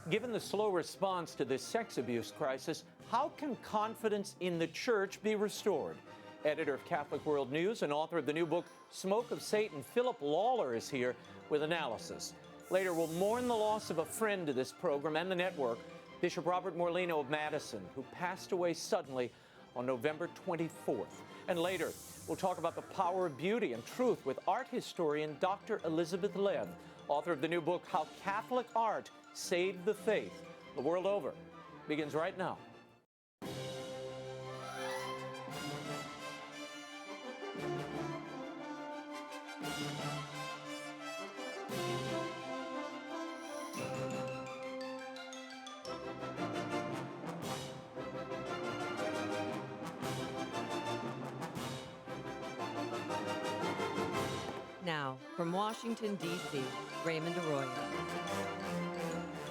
Given the slow response to this sex abuse crisis, how can confidence in the church be restored? Editor of Catholic World News and author of the new book, Smoke of Satan, Philip LAWLER, is here with analysis. Later, we'll mourn the loss of a friend to this program and the network, Bishop Robert Morlino of Madison, who passed away suddenly on November 24th. And later, we'll talk about the power of beauty and truth with art historian Dr. Elizabeth Lev, author of the new book, How Catholic Art Saved the Faith. The World Over begins right now. Now, from Washington, D.C., Raymond Arroyo.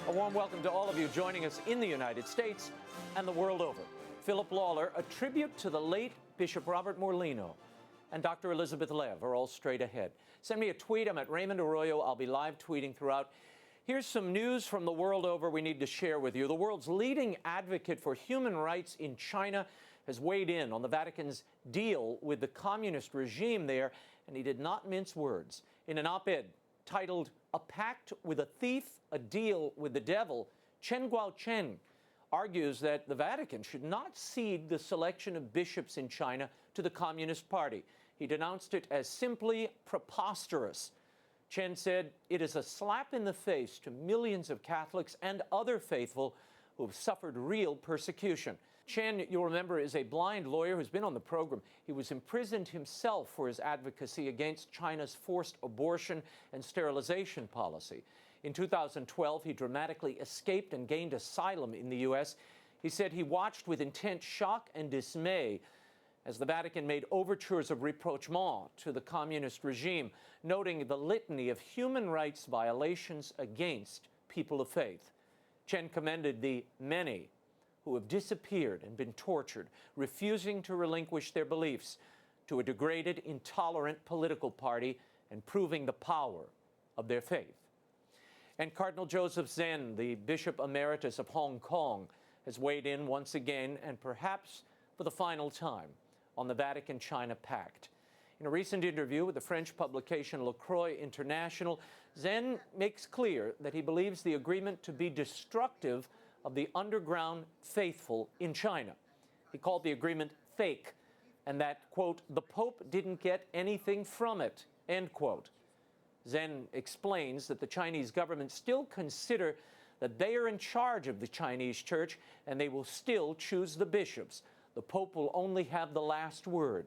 A warm welcome to all of you joining us in the United States and the world over. Philip LAWLER, a tribute to the late Bishop Robert Morlino, and Dr. Elizabeth Lev are all straight ahead. Send me a tweet. I'm at Raymond Arroyo. I'll be live tweeting throughout. Here's some news from the world over we need to share with you. The world's leading advocate for human rights in China has weighed in on the Vatican's deal with the communist regime there, and he did not mince words. In an op-ed titled, "A Pact with a Thief, a Deal with the Devil," Chen Guochen argues that the Vatican should not cede the selection of bishops in China to the Communist Party. He denounced it as simply preposterous. Chen said it is a slap in the face to millions of Catholics and other faithful who have suffered real persecution. Chen, you'll remember, is a blind lawyer who's been on the program. He was imprisoned himself for his advocacy against China's forced abortion and sterilization policy. In 2012, he dramatically escaped and gained asylum in the U.S. He said he watched with intense shock and dismay as the Vatican made overtures of rapprochement to the communist regime, noting the litany of human rights violations against people of faith. Chen commended the many who have disappeared and been tortured, refusing to relinquish their beliefs to a degraded, intolerant political party and proving the power of their faith. And Cardinal Joseph Zen, the Bishop Emeritus of Hong Kong, has weighed in once again, and perhaps for the final time, on the Vatican-China Pact. In a recent interview with the French publication Le Croix International, Zen makes clear that he believes the agreement to be destructive of the underground faithful in China. He called the agreement fake, and that, quote, the Pope didn't get anything from it, end quote. Zen explains that the Chinese government still consider that they are in charge of the Chinese church, and they will still choose the bishops. The Pope will only have the last word.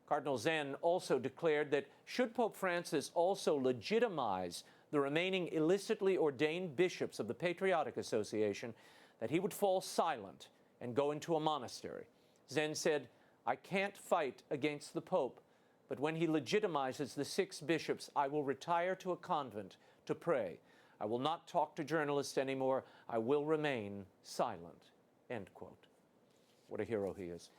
Cardinal Zen also declared that should Pope Francis also legitimize the remaining illicitly ordained bishops of the Patriotic Association, that he would fall silent and go into a monastery. Zen said, "I can't fight against the Pope, but when he legitimizes the 6 bishops, I will retire to a convent to pray. I will not talk to journalists anymore. I will remain silent," end quote. What a hero he is.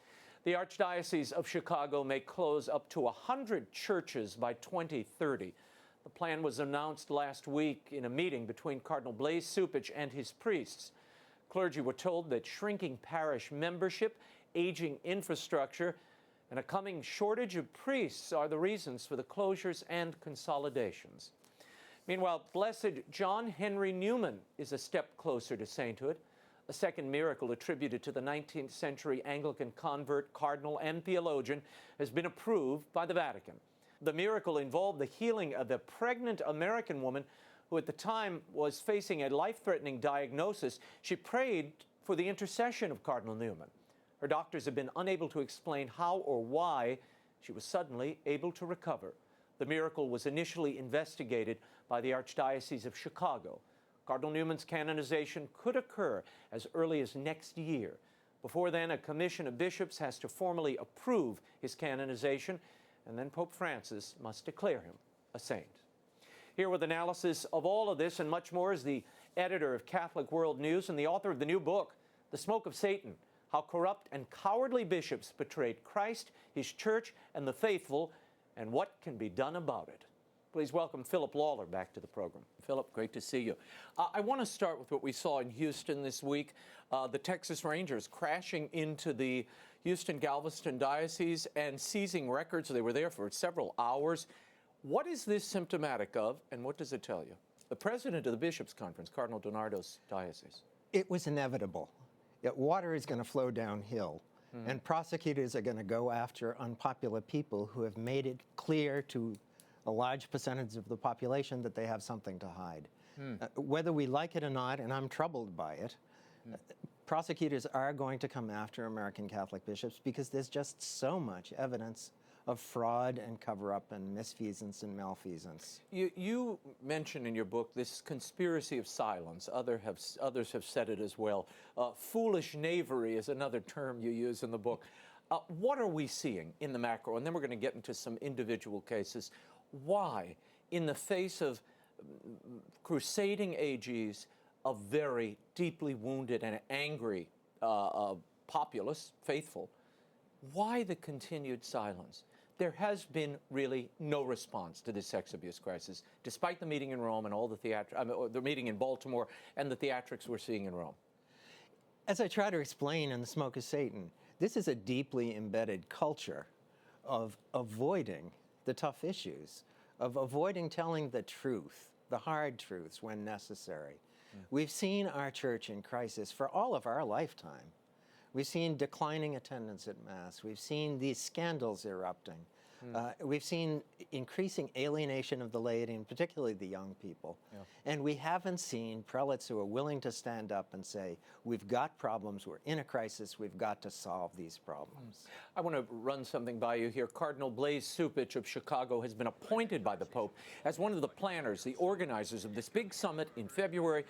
The Archdiocese of Chicago may close up to 100 churches by 2030. The plan was announced last week in a meeting between Cardinal Blaise Cupich and his priests. Clergy were told that shrinking parish membership, aging infrastructure, and a coming shortage of priests are the reasons for the closures and consolidations. Meanwhile, Blessed John Henry Newman is a step closer to sainthood. A second miracle attributed to the 19th century Anglican convert, cardinal, and theologian has been approved by the Vatican. The miracle involved the healing of a pregnant American woman who at the time was facing a life-threatening diagnosis. She prayed for the intercession of Cardinal Newman. Her doctors have been unable to explain how or why she was suddenly able to recover. The miracle was initially investigated by the Archdiocese of Chicago. Cardinal Newman's canonization could occur as early as next year. Before then, a commission of bishops has to formally approve his canonization, and then Pope Francis must declare him a saint. Here with analysis of all of this and much more is the editor of Catholic World News and the author of the new book, The Smoke of Satan, How Corrupt and Cowardly Bishops Betrayed Christ, His Church, and the Faithful, and What Can Be Done About It. Please welcome Philip LAWLER back to the program. Philip, great to see you. I want to start with what we saw in Houston this week. The Texas Rangers crashing into the Houston-Galveston diocese and seizing records. They were there for several hours. What is this symptomatic of, and what does it tell you? The president of the Bishops' Conference, Cardinal DiNardo's diocese. It was inevitable. Water is going to flow downhill, and prosecutors are going to go after unpopular people who have made it clear to a large percentage of the population that they have something to hide. Whether we like it or not, and I'm troubled by it, prosecutors are going to come after American Catholic bishops because there's just so much evidence of fraud and cover-up and misfeasance and malfeasance. You mention in your book this conspiracy of silence. Others have said it as well. Foolish knavery is another term you use in the book. What are we seeing in the macro? And then we're going to get into some individual cases. Why, in the face of crusading AGs, a very deeply wounded and angry populace, faithful, why the continued silence? There has been really no response to this sex abuse crisis, despite the meeting in Rome and all the meeting in Baltimore and the theatrics we're seeing in Rome. As I try to explain in The Smoke of Satan, this is a deeply embedded culture of avoiding the tough issues, of avoiding telling the truth, the hard truths when necessary. We've seen our church in crisis for all of our lifetime. We've seen declining attendance at Mass. We've seen these scandals erupting. We've seen increasing alienation of the laity, and particularly the young people. And we haven't seen prelates who are willing to stand up and say, we've got problems, we're in a crisis, we've got to solve these problems. I want to run something by you here. Cardinal Blaise Cupich of Chicago has been appointed by the Pope as one of the planners, the organizers of this big summit in February.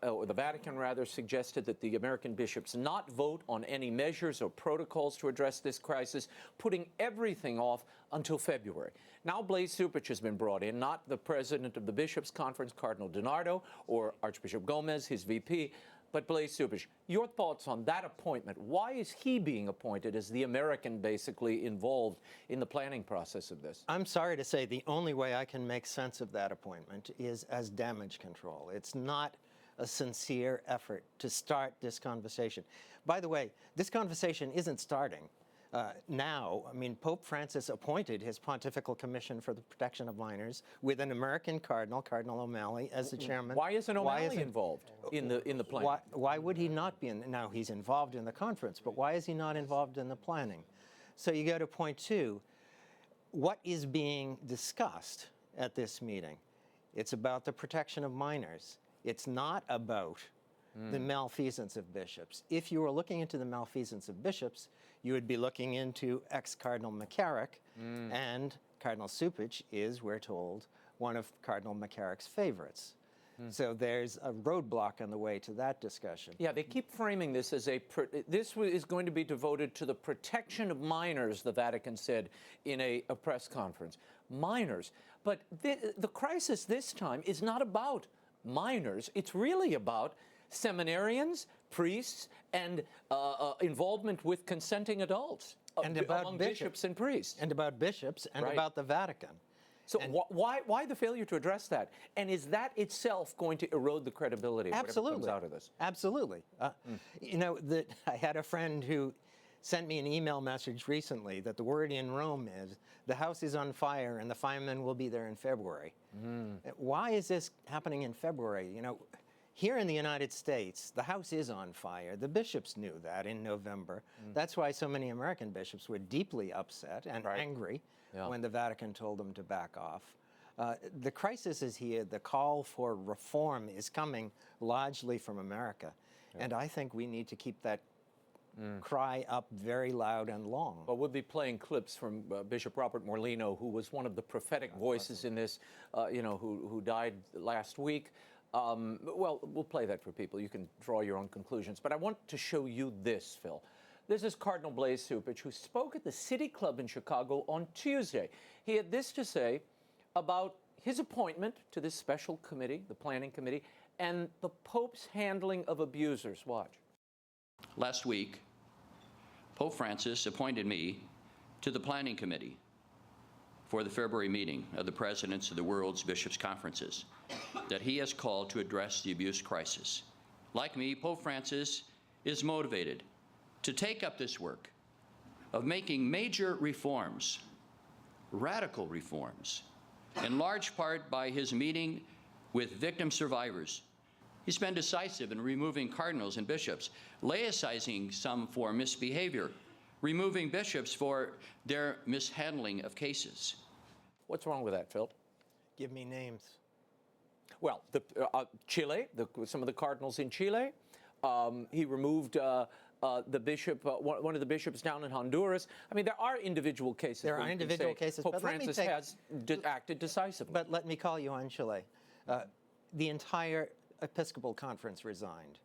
Or the Vatican rather, suggested that the American bishops not vote on any measures or protocols to address this crisis, putting everything off until February. Now Blaise Cupich has been brought in, not the president of the Bishops' Conference, Cardinal DiNardo, or Archbishop Gomez, his VP, but Blaise Cupich. Your thoughts on that appointment? Why is he being appointed as the American basically involved in the planning process of this? I'm sorry to say the only way I can make sense of that appointment is as damage control. It's not a sincere effort to start this conversation. By the way, this conversation isn't starting now. I mean, Pope Francis appointed his Pontifical Commission for the Protection of Minors with an American cardinal, Cardinal O'Malley, as the chairman. Why isn't O'Malley involved in the planning? Why would he not be now, he's involved in the conference, but why is he not involved in the planning? So you go to point two. What is being discussed at this meeting? It's about the protection of minors. It's not about the malfeasance of bishops. If you were looking into the malfeasance of bishops, you would be looking into ex-Cardinal McCarrick, and Cardinal Cupich is, we're told, one of Cardinal McCarrick's favorites. So there's a roadblock on the way to that discussion. Yeah, they keep framing this as this is going to be devoted to the protection of minors, the Vatican said in a press conference. Minors. But the crisis this time is not about minors. It's really about seminarians, priests, and involvement with consenting adults and about among bishops and priests. And about bishops and about the Vatican. So why the failure to address that? And is that itself going to erode the credibility of whatever comes out of this? Absolutely. You know, I had a friend who sent me an email message recently that the word in Rome is, the house is on fire and the firemen will be there in February. Why is this happening in February? You know, here in the United States, the house is on fire. The bishops knew that in November. That's why so many American bishops were deeply upset and angry when the Vatican told them to back off. The crisis is here. The call for reform is coming largely from America. And I think we need to keep that cry up very loud and long. Well, we'll be playing clips from Bishop Robert Morlino, who was one of the prophetic voices in this, who died last week. Well, we'll play that for people. You can draw your own conclusions. But I want to show you this, Phil. This is Cardinal Blaise Cupich, who spoke at the City Club in Chicago on Tuesday. He had this to say about his appointment to this special committee, the planning committee, and the Pope's handling of abusers. Watch. Last week, Pope Francis appointed me to the planning committee for the February meeting of the presidents of the world's bishops' conferences that he has called to address the abuse crisis. Like me, Pope Francis is motivated to take up this work of making major reforms, radical reforms, in large part by his meeting with victim survivors. He's been decisive in removing cardinals and bishops, laicizing some for misbehavior, removing bishops for their mishandling of cases. What's wrong with that, Phil? Give me names. Well, Chile, some of the cardinals in Chile. He removed the bishop, one of the bishops down in Honduras. I mean, there are individual cases. There are individual cases, Pope but let me Francis has acted decisively. But let me call you on Chile. The entire Episcopal Conference resigned.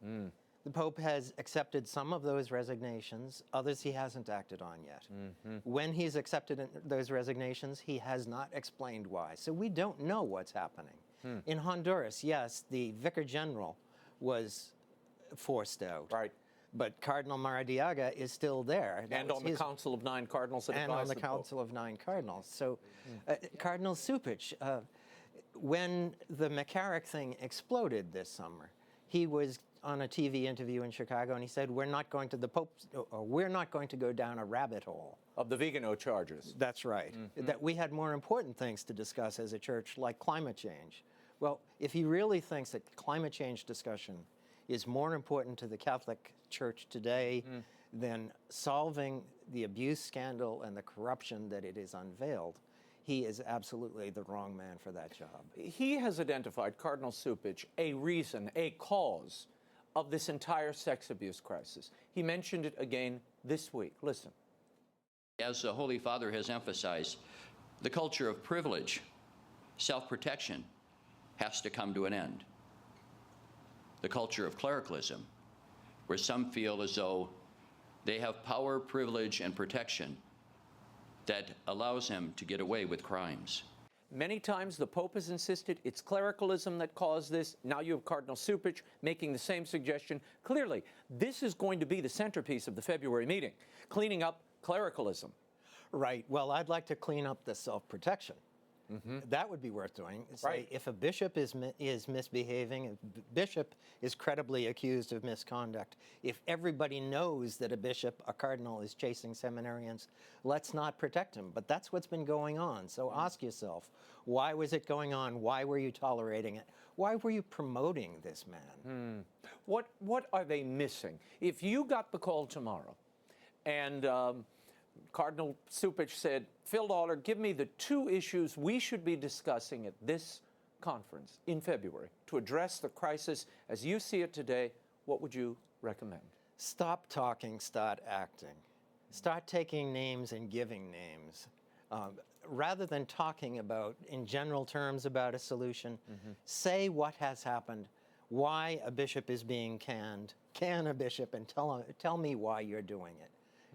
The Pope has accepted some of those resignations, others he hasn't acted on yet. When he's accepted those resignations, he has not explained why. So we don't know what's happening. In Honduras, yes, the Vicar General was forced out. Right. But Cardinal Maradiaga is still there. And on the Council of Nine Cardinals that and on the Pope. Council of Nine Cardinals. So Cardinal Cupich, when the McCarrick thing exploded this summer, he was on a TV interview in Chicago, and he said, we're not going to go down a rabbit hole. Of the Vigano charges. That's right. That we had more important things to discuss as a church, like climate change. Well, if he really thinks that climate change discussion is more important to the Catholic Church today than solving the abuse scandal and the corruption that it is unveiled, he is absolutely the wrong man for that job. He has identified, Cardinal Cupich, a reason, a cause of this entire sex abuse crisis. He mentioned it again this week. Listen. As the Holy Father has emphasized, the culture of privilege, self-protection, has to come to an end. The culture of clericalism, where some feel as though they have power, privilege, and protection that allows them to get away with crimes. Many times the Pope has insisted it's clericalism that caused this. Now you have Cardinal Cupich making the same suggestion. Clearly, this is going to be the centerpiece of the February meeting, cleaning up clericalism. Right. Well, I'd like to clean up the self-protection. That would be worth doing. Say, Right. if a bishop is misbehaving, if a bishop is credibly accused of misconduct, if everybody knows that a bishop, a cardinal, is chasing seminarians, let's not protect him. But that's what's been going on. So ask yourself, why was it going on? Why were you tolerating it? Why were you promoting this man? What are they missing? If you got the call tomorrow and Cardinal Cupich said, Phil Lawler, give me the two issues we should be discussing at this conference in February to address the crisis as you see it today, what would you recommend? Stop talking, start acting. Start taking names and giving names. Rather than talking about, in general terms, about a solution, say what has happened, why a bishop is being canned, can a bishop, and tell me why you're doing it.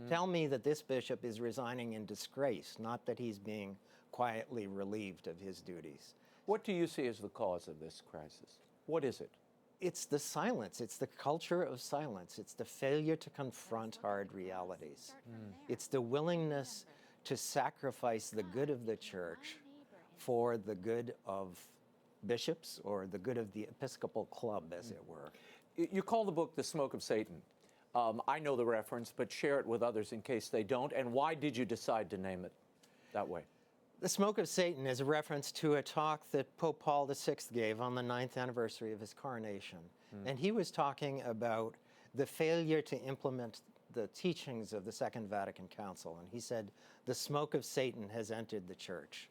Tell me that this bishop is resigning in disgrace, not that he's being quietly relieved of his duties. What do you see as the cause of this crisis? What is it? It's the silence. It's the culture of silence. It's the failure to confront hard realities. It's the willingness to sacrifice the good of the church for the good of bishops or the good of the Episcopal club, as it were. You call the book The Smoke of Satan. I know the reference, but share it with others in case they don't. And why did you decide to name it that way? The Smoke of Satan is a reference to a talk that Pope Paul VI gave on the 9th anniversary of his coronation. And he was talking about the failure to implement the teachings of the Second Vatican Council. And he said, the smoke of Satan has entered the church.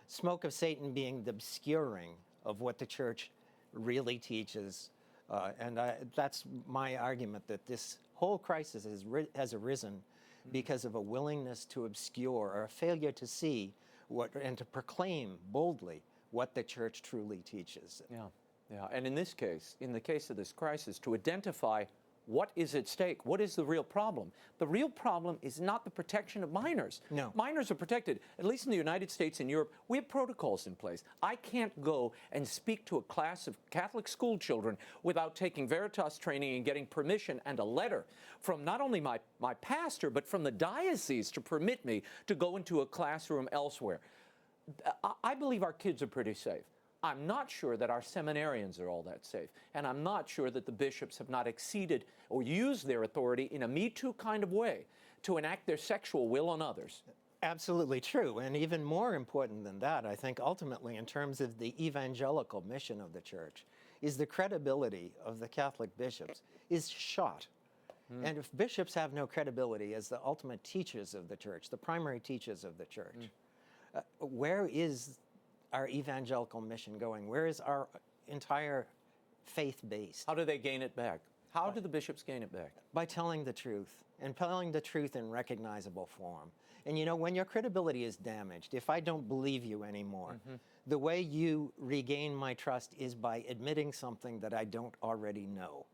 Smoke of Satan being the obscuring of what the church really teaches. That's my argument, that this whole crisis has arisen because of a willingness to obscure or a failure to see and to proclaim boldly what the church truly teaches. Yeah. And in this case, in the case of this crisis, to identify what is at stake, what is the real problem? The real problem is not the protection of minors. No. Minors are protected. At least in the United States and Europe, we have protocols in place. I can't go and speak to a class of Catholic school children without taking Veritas training and getting permission and a letter from not only my pastor, but from the diocese to permit me to go into a classroom elsewhere. I believe our kids are pretty safe. I'm not sure that our seminarians are all that safe. And I'm not sure that the bishops have not exceeded or used their authority in a Me Too kind of way to enact their sexual will on others. Absolutely true. And even more important than that, I think ultimately in terms of the evangelical mission of the church, is the credibility of the Catholic bishops is shot. And if bishops have no credibility as the ultimate teachers of the church, the primary teachers of the church, where is our evangelical mission going? Where is our entire faith based? How do they gain it back? How do the bishops gain it back? By telling the truth, and telling the truth in recognizable form. And you know, when your credibility is damaged, if I don't believe you anymore, the way you regain my trust is by admitting something that I don't already know.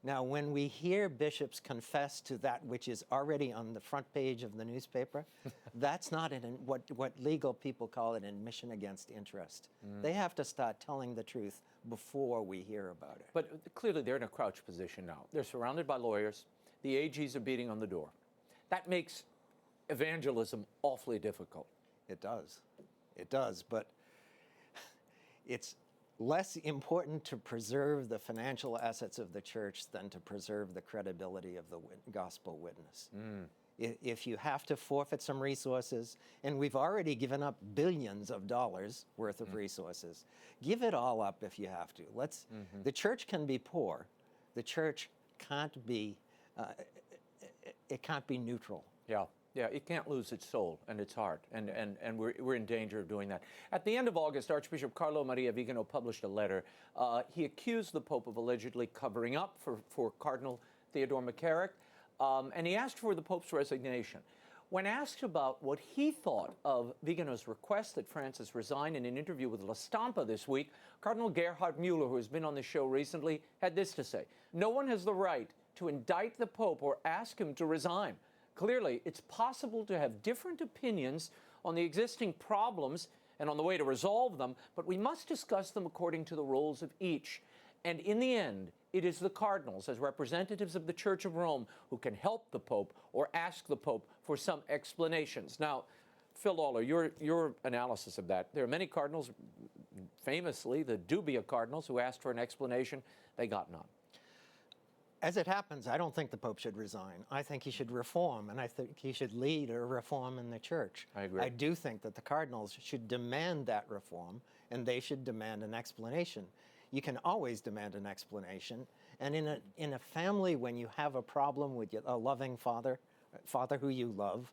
Now, when we hear bishops confess to that which is already on the front page of the newspaper, that's not what legal people call an admission against interest. They have to start telling the truth before we hear about it. But clearly they're in a crouch position now. They're surrounded by lawyers. The AGs are beating on the door. That makes evangelism awfully difficult. It does. It does. But it's less important to preserve the financial assets of the church than to preserve the credibility of the gospel witness. If you have to forfeit some resources, and we've already given up billions of dollars worth of resources, give it all up if you have to. The church can be poor. The church can't be, it can't be neutral. Yeah, it can't lose its soul and its heart, and we're in danger of doing that. At the end of August, Archbishop Carlo Maria Vigano published a letter. He accused the Pope of allegedly covering up for Cardinal Theodore McCarrick, and he asked for the Pope's resignation. When asked about what he thought of Vigano's request that Francis resign in an interview with La Stampa this week, Cardinal Gerhard Müller, who has been on the show recently, had this to say: "No one has the right to indict the Pope or ask him to resign. Clearly, it's possible to have different opinions on the existing problems and on the way to resolve them, but we must discuss them according to the roles of each. And in the end, it is the cardinals, as representatives of the Church of Rome, who can help the Pope or ask the Pope for some explanations." Now, Phil Lawler, your analysis of that. There are many cardinals, famously the dubia cardinals, who asked for an explanation. They got none. As it happens, I don't think the Pope should resign. I think he should reform, and I think he should lead a reform in the church. I agree. I do think that the cardinals should demand that reform, and they should demand an explanation. You can always demand an explanation, and in a family, when you have a problem with a loving father who you love,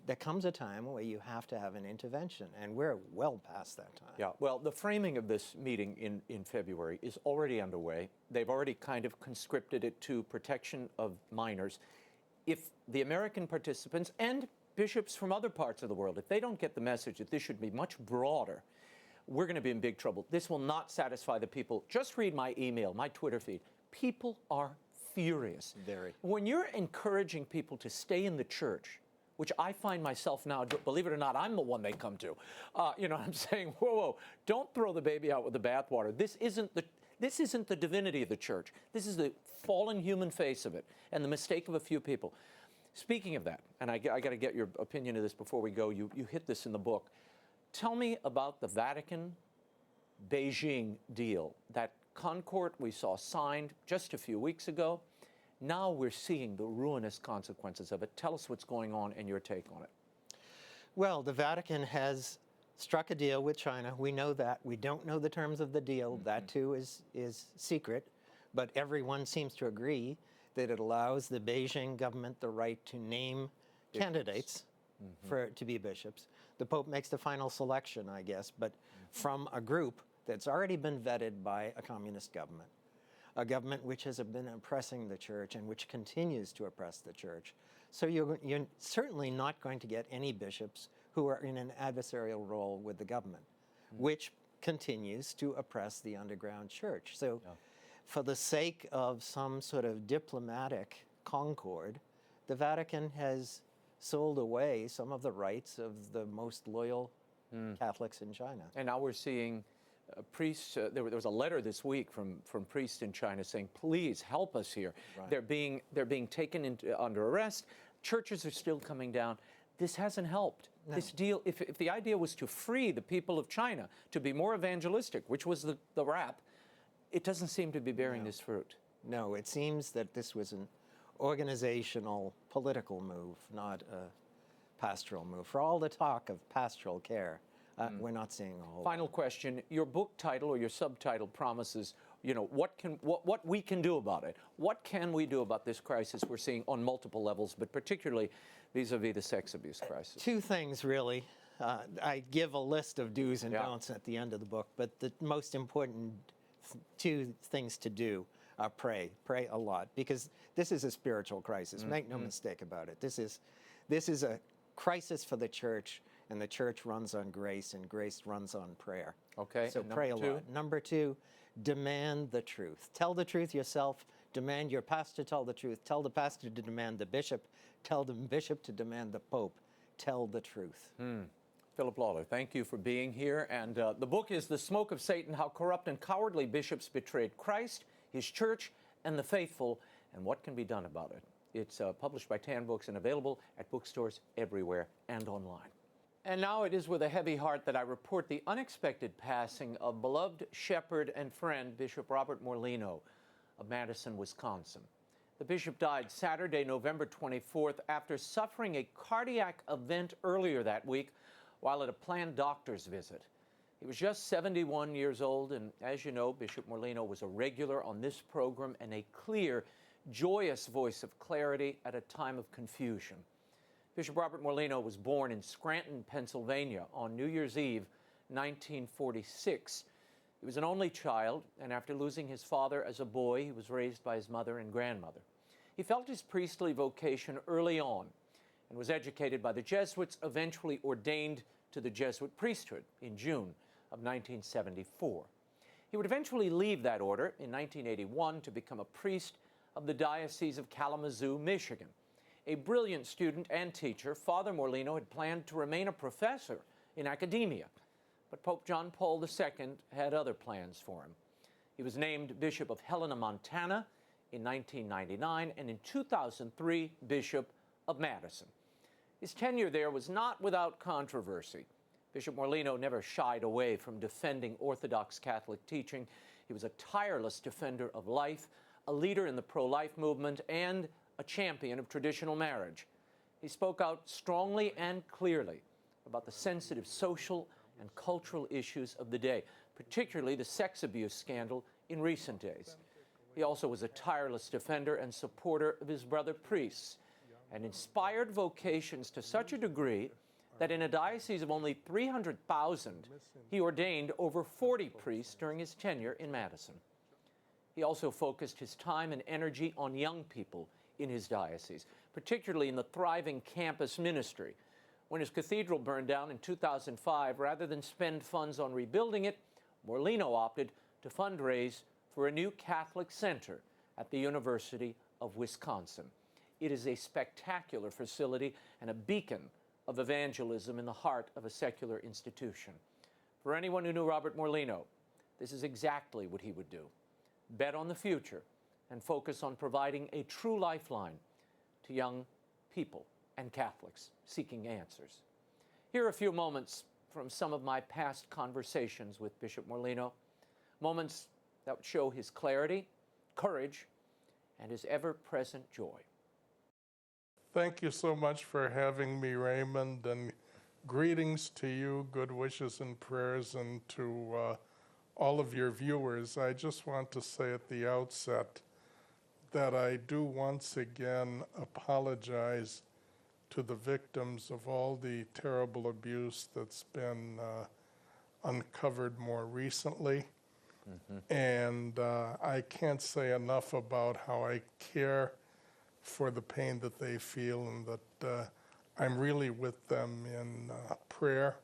there comes a time where you have to have an intervention, and we're well past that time. Yeah, well, the framing of this meeting in February is already underway. They've already kind of conscripted it to protection of minors. If the American participants and bishops from other parts of the world, if they don't get the message that this should be much broader, we're going to be in big trouble. This will not satisfy the people. Just read my email, my Twitter feed. People are furious. Very. When you're encouraging people to stay in the church, which I find myself now, believe it or not, I'm the one they come to. I'm saying, whoa, don't throw the baby out with the bathwater. This isn't the divinity of the church. This is the fallen human face of it and the mistake of a few people. Speaking of that, and I got to get your opinion of this before we go. You hit this in the book. Tell me about the Vatican-Beijing deal, that Concord we saw signed just a few weeks ago. Now we're seeing the ruinous consequences of it. Tell us what's going on and your take on it. Well, the Vatican has struck a deal with China. We know that. We don't know the terms of the deal. That too is secret. But everyone seems to agree that it allows the Beijing government the right to name candidates to be bishops. The Pope makes the final selection, I guess, but from a group that's already been vetted by a communist government. A government which has been oppressing the church and which continues to oppress the church. So you're certainly not going to get any bishops who are in an adversarial role with the government, which continues to oppress the underground church. So for the sake of some sort of diplomatic concord, the Vatican has sold away some of the rights of the most loyal Catholics in China. And now we're seeing priests, there was a letter this week from priests in China saying, please help us here. Right. They're being taken under arrest. Churches are still coming down. This hasn't helped. This deal, if the idea was to free the people of China, to be more evangelistic, which was the rap, it doesn't seem to be bearing this fruit. No, it seems that this was an organizational, political move, not a pastoral move. For all the talk of pastoral care, we're not seeing a whole lot. Final question. Your book title or your subtitle promises, you know, what we can do about it. What can we do about this crisis we're seeing on multiple levels, but particularly vis-a-vis the sex abuse crisis? Two things, really. I give a list of do's and don'ts at the end of the book, but the most important two things to do are pray a lot, because this is a spiritual crisis. Make no mistake about it. This is a crisis for the church, and the church runs on grace, and grace runs on prayer. Okay. So pray a lot. Number two, demand the truth. Tell the truth yourself. Demand your pastor tell the truth. Tell the pastor to demand the bishop. Tell the bishop to demand the pope. Tell the truth. Philip Lawler, thank you for being here. And the book is The Smoke of Satan, How Corrupt and Cowardly Bishops Betrayed Christ, His Church, and the Faithful, and What Can Be Done About It. It's published by Tan Books and available at bookstores everywhere and online. And now it is with a heavy heart that I report the unexpected passing of beloved shepherd and friend, Bishop Robert Morlino of Madison, Wisconsin. The bishop died Saturday, November 24th, after suffering a cardiac event earlier that week while at a planned doctor's visit. He was just 71 years old, and as you know, Bishop Morlino was a regular on this program and a clear, joyous voice of clarity at a time of confusion. Bishop Robert Morlino was born in Scranton, Pennsylvania on New Year's Eve, 1946. He was an only child, and after losing his father as a boy, he was raised by his mother and grandmother. He felt his priestly vocation early on and was educated by the Jesuits, eventually ordained to the Jesuit priesthood in June of 1974. He would eventually leave that order in 1981 to become a priest of the Diocese of Kalamazoo, Michigan. A brilliant student and teacher, Father Morlino had planned to remain a professor in academia, but Pope John Paul II had other plans for him. He was named Bishop of Helena, Montana in 1999, and in 2003, Bishop of Madison. His tenure there was not without controversy. Bishop Morlino never shied away from defending Orthodox Catholic teaching. He was a tireless defender of life, a leader in the pro-life movement, and a champion of traditional marriage. He spoke out strongly and clearly about the sensitive social and cultural issues of the day, particularly the sex abuse scandal in recent days. He also was a tireless defender and supporter of his brother priests, and inspired vocations to such a degree that in a diocese of only 300,000, he ordained over 40 priests during his tenure in Madison. He also focused his time and energy on young people in his diocese, particularly in the thriving campus ministry. When his cathedral burned down in 2005, rather than spend funds on rebuilding it, Morlino opted to fundraise for a new Catholic center at the University of Wisconsin. It is a spectacular facility and a beacon of evangelism in the heart of a secular institution. For anyone who knew Robert Morlino, this is exactly what he would do. Bet on the future and focus on providing a true lifeline to young people and Catholics seeking answers. Here are a few moments from some of my past conversations with Bishop Morlino, moments that show his clarity, courage, and his ever-present joy. Thank you so much for having me, Raymond, and greetings to you, good wishes and prayers, and to all of your viewers. I just want to say at the outset that I do once again apologize to the victims of all the terrible abuse that's been uncovered more recently. And I can't say enough about how I care for the pain that they feel, and that I'm really with them in prayer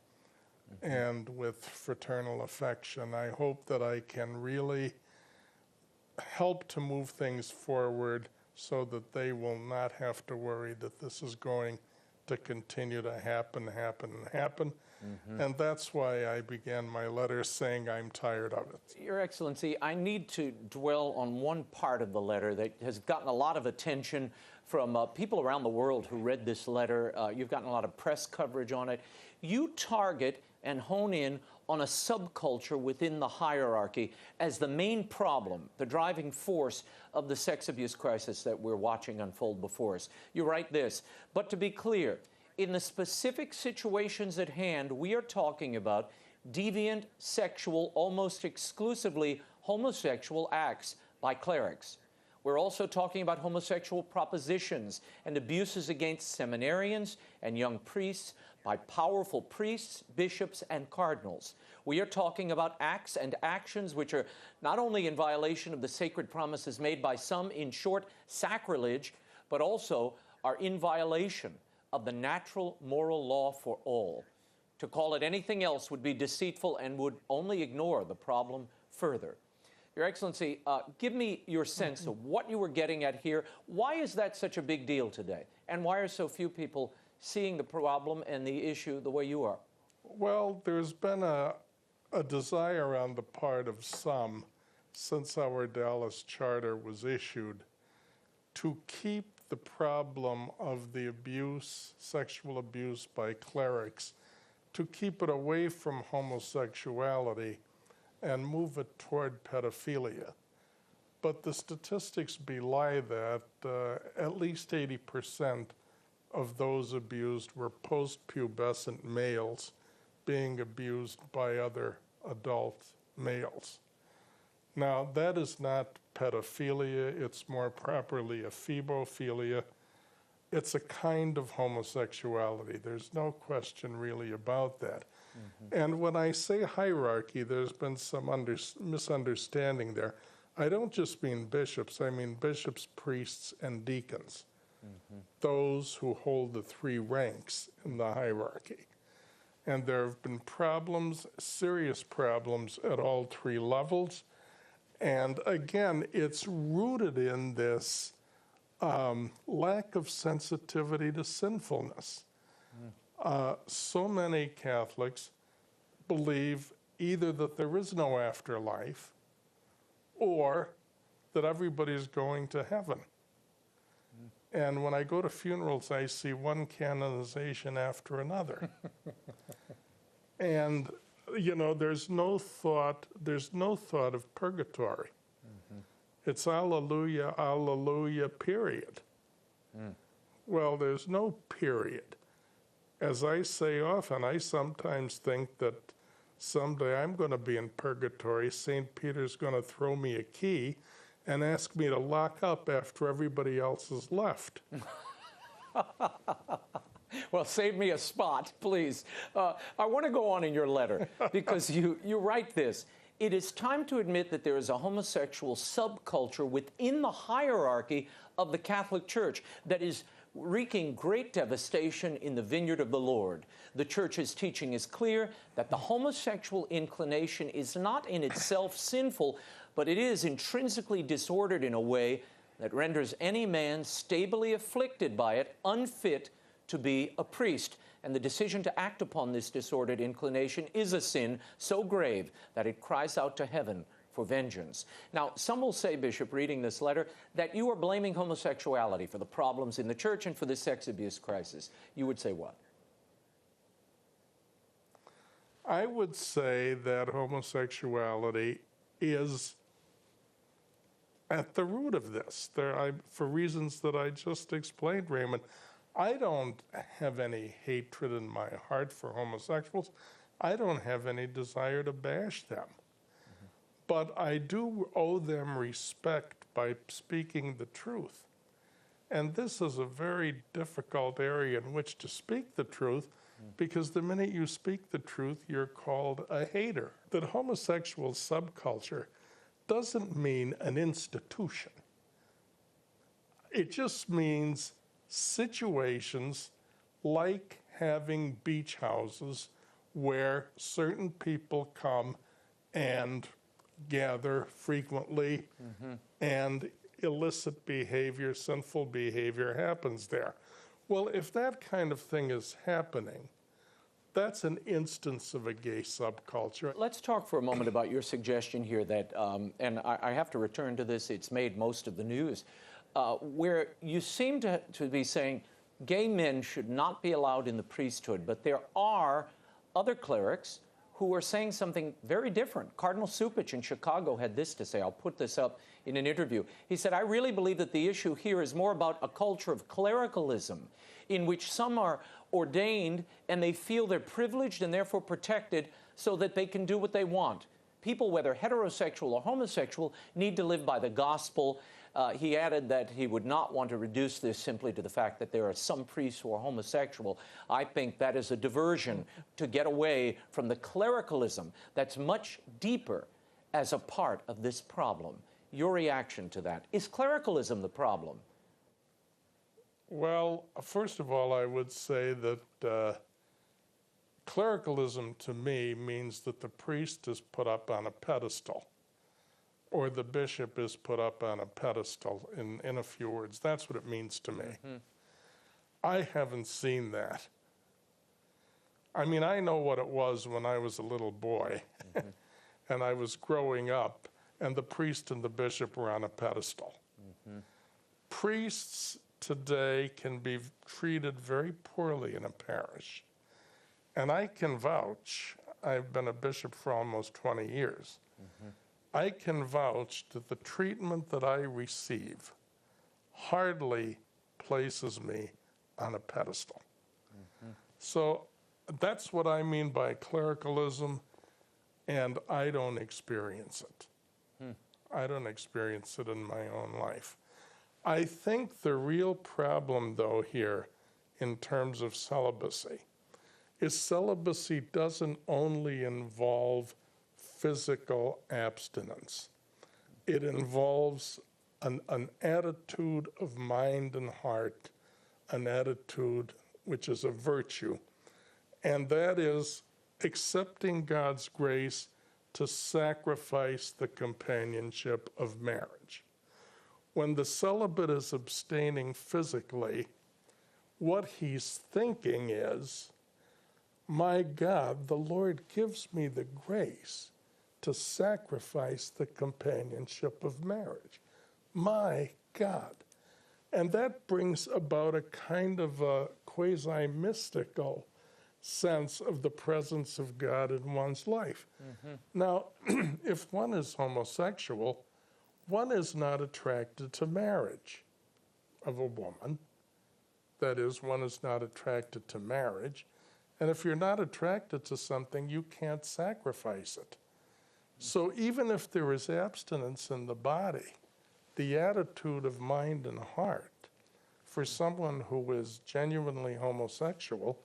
and with fraternal affection. I hope that I can really help to move things forward so that they will not have to worry that this is going to continue to happen. And that's why I began my letter saying I'm tired of it. Your Excellency, I need to dwell on one part of the letter that has gotten a lot of attention from people around the world who read this letter. You've gotten a lot of press coverage on it. You target and hone in on a subculture within the hierarchy as the main problem, the driving force of the sex abuse crisis that we're watching unfold before us. You write this, but to be clear, in the specific situations at hand, we are talking about deviant, sexual, almost exclusively homosexual acts by clerics. We're also talking about homosexual propositions and abuses against seminarians and young priests by powerful priests, bishops, and cardinals. We are talking about acts and actions which are not only in violation of the sacred promises made by some, in short, sacrilege, but also are in violation of the natural moral law for all. To call it anything else would be deceitful and would only ignore the problem further. Your Excellency, give me your sense of what you were getting at here. Why is that such a big deal today? And why are so few people seeing the problem and the issue the way you are? Well, there's been a desire on the part of some, since our Dallas Charter was issued, to keep the problem of the abuse, sexual abuse by clerics, to keep it away from homosexuality and move it toward pedophilia. But the statistics belie that. At least 80% of those abused were post-pubescent males being abused by other adult males. Now, that is not pedophilia, it's more properly ephebophilia. It's a kind of homosexuality. There's no question really about that. And when I say hierarchy, there's been some misunderstanding there. I don't just mean bishops, I mean bishops, priests, and deacons. Those who hold the three ranks in the hierarchy. And there have been problems, serious problems at all three levels. And again, it's rooted in this lack of sensitivity to sinfulness. So many Catholics believe either that there is no afterlife or that everybody's going to heaven. And when I go to funerals, I see one canonization after another. And, you know, there's no thought of purgatory. It's alleluia, alleluia, period. Well, there's no period. As I say often, I sometimes think that someday I'm going to be in purgatory. St. Peter's going to throw me a key and ask me to lock up after everybody else has left. Well, save me a spot, please. I want to go on in your letter because you write this. It is time to admit that there is a homosexual subculture within the hierarchy of the Catholic Church that is wreaking great devastation in the vineyard of the Lord. The Church's teaching is clear that the homosexual inclination is not in itself sinful, but it is intrinsically disordered in a way that renders any man stably afflicted by it unfit to be a priest. And the decision to act upon this disordered inclination is a sin so grave that it cries out to heaven for vengeance. Now, some will say, Bishop, reading this letter, that you are blaming homosexuality for the problems in the Church and for the sex abuse crisis. You would say what? I would say that homosexuality is at the root of this. For reasons that I just explained, Raymond, I don't have any hatred in my heart for homosexuals. I don't have any desire to bash them. But I do owe them respect by speaking the truth. And this is a very difficult area in which to speak the truth, because the minute you speak the truth, you're called a hater. That homosexual subculture doesn't mean an institution. It just means situations like having beach houses where certain people come and gather frequently, and illicit behavior, sinful behavior happens there. Well, if that kind of thing is happening, that's an instance of a gay subculture. Let's talk for a moment about your suggestion here that, and I have to return to this, it's made most of the news, where you seem to be saying gay men should not be allowed in the priesthood, but there are other clerics who are saying something very different. Cardinal Supich in Chicago had this to say. I'll put this up in an interview. He said, "I really believe that the issue here is more about a culture of clericalism in which some are ordained and they feel they're privileged and therefore protected so that they can do what they want. People, whether heterosexual or homosexual, need to live by the gospel." He added that he would not want to reduce this simply to the fact that there are some priests who are homosexual. I think that is a diversion to get away from the clericalism that's much deeper as a part of this problem. Your reaction to that? Is clericalism the problem? Well, first of all, I would say that clericalism to me means that the priest is put up on a pedestal, or the bishop is put up on a pedestal, in a few words. That's what it means to me. Mm-hmm. I haven't seen that. I mean, I know what it was when I was a little boy, mm-hmm. and I was growing up, and the priest and the bishop were on a pedestal. Mm-hmm. Priests today can be treated very poorly in a parish. And I can vouch, I've been a bishop for almost 20 years. Mm-hmm. I can vouch that the treatment that I receive hardly places me on a pedestal. Mm-hmm. So that's what I mean by clericalism, and I don't experience it. I don't experience it in my own life. I think the real problem, though, here, in terms of celibacy, is celibacy doesn't only involve physical abstinence. It involves an attitude of mind and heart, an attitude which is a virtue, and that is accepting God's grace to sacrifice the companionship of marriage. When the celibate is abstaining physically, what he's thinking is, my God, the Lord gives me the grace to sacrifice the companionship of marriage. My God. And that brings about a kind of a quasi-mystical sense of the presence of God in one's life. Mm-hmm. Now, if one is homosexual, one is not attracted to marriage of a woman. That is, one is not attracted to marriage. And if you're not attracted to something, you can't sacrifice it. So even if there is abstinence in the body, the attitude of mind and heart for someone who is genuinely homosexual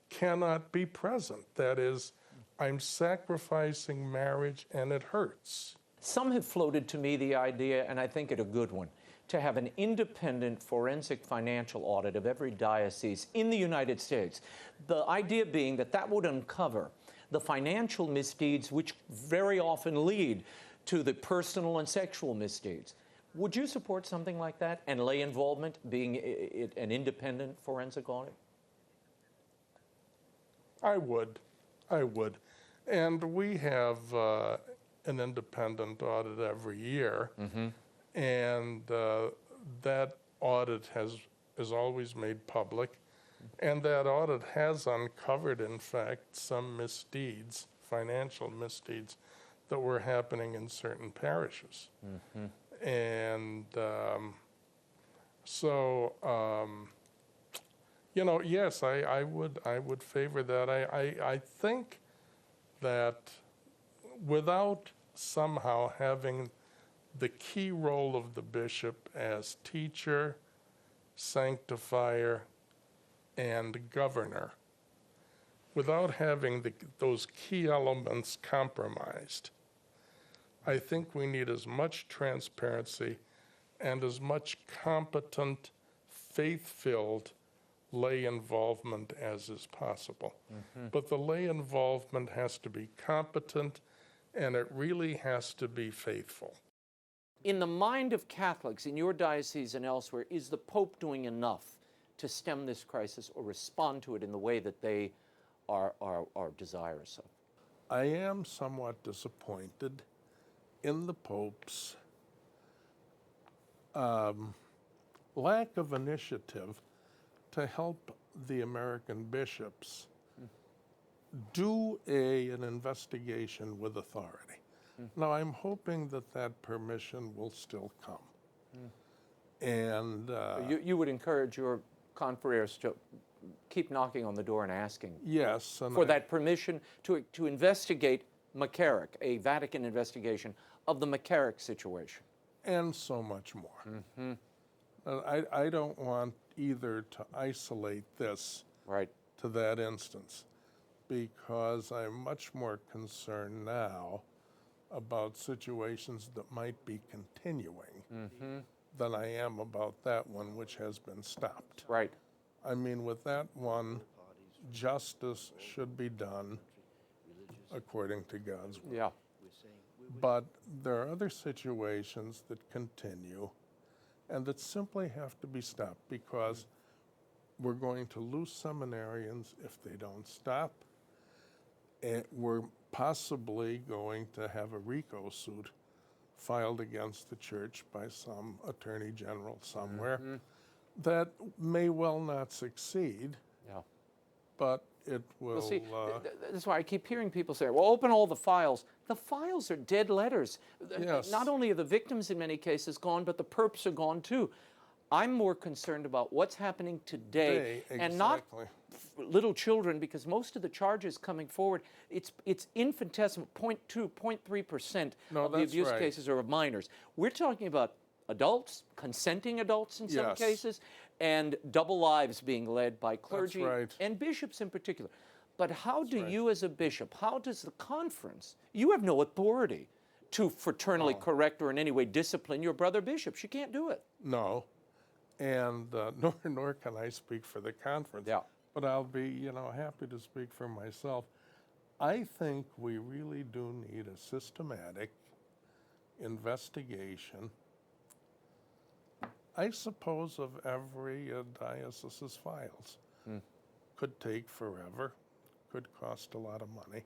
cannot be present. That is, I'm sacrificing marriage and it hurts. Some have floated to me the idea, and I think it a good one, to have an independent forensic financial audit of every diocese in the United States. The idea being that that would uncover the financial misdeeds which very often lead to the personal and sexual misdeeds. Would you support something like that, and lay involvement being an independent forensic audit? I would. And we have an independent audit every year, mm-hmm. and that audit is always made public, and that audit has uncovered, in fact, some misdeeds, financial misdeeds, that were happening in certain parishes. Mm-hmm. And yes, I would favor that. I think that without somehow having the key role of the bishop as teacher, sanctifier, and governor, without having those key elements compromised, I think we need as much transparency and as much competent, faith-filled lay involvement as is possible. Mm-hmm. But the lay involvement has to be competent, and it really has to be faithful. In the mind of Catholics in your diocese and elsewhere, is the Pope doing enough to stem this crisis or respond to it in the way that they are desirous of. I am somewhat disappointed in the Pope's lack of initiative to help the American bishops do an investigation with authority. Now, I'm hoping that that permission will still come. And You would encourage your confreres to keep knocking on the door and asking yes, and for that permission to investigate McCarrick, a Vatican investigation of the McCarrick situation. and so much more. I don't want either to isolate this Right. to that instance, because I'm much more concerned now about situations that might be continuing than I am about that one which has been stopped. Right. I mean, with that one, justice should be done according to God's will. Yeah. But there are other situations that continue and that simply have to be stopped, because we're going to lose seminarians if they don't stop. And we're possibly going to have a RICO suit filed against the church by some attorney general somewhere that may well not succeed, Yeah. but it will. Well, see, that's why I keep hearing people say, well, open all the files. The files are dead letters. Yes. Not only are the victims in many cases gone, but the perps are gone too. I'm more concerned about what's happening today and not little children, because most of the charges coming forward, it's infinitesimal, 0.2, 0.3% No, of the that's abuse right. cases are of minors. We're talking about adults, consenting adults in some Yes. cases, and double lives being led by clergy right. and bishops in particular. But how do you as a bishop, how does the conference, you have no authority to fraternally correct or in any way discipline your brother bishops. You can't do it. No, and nor can I speak for the conference. Yeah. But I'll be, happy to speak for myself. I think we really do need a systematic investigation, I suppose, of every diocese's files. Could take forever, could cost a lot of money.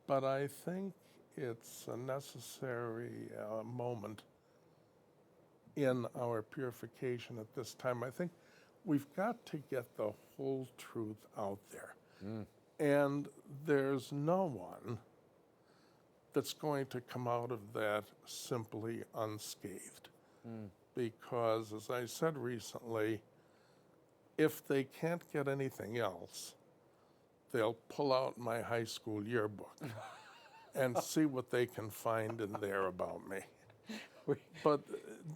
But I think it's a necessary moment in our purification at this time. I think we've got to get the whole truth out there. And there's no one that's going to come out of that simply unscathed. Because, as I said recently, if they can't get anything else, they'll pull out my high school yearbook and see what they can find in there about me. But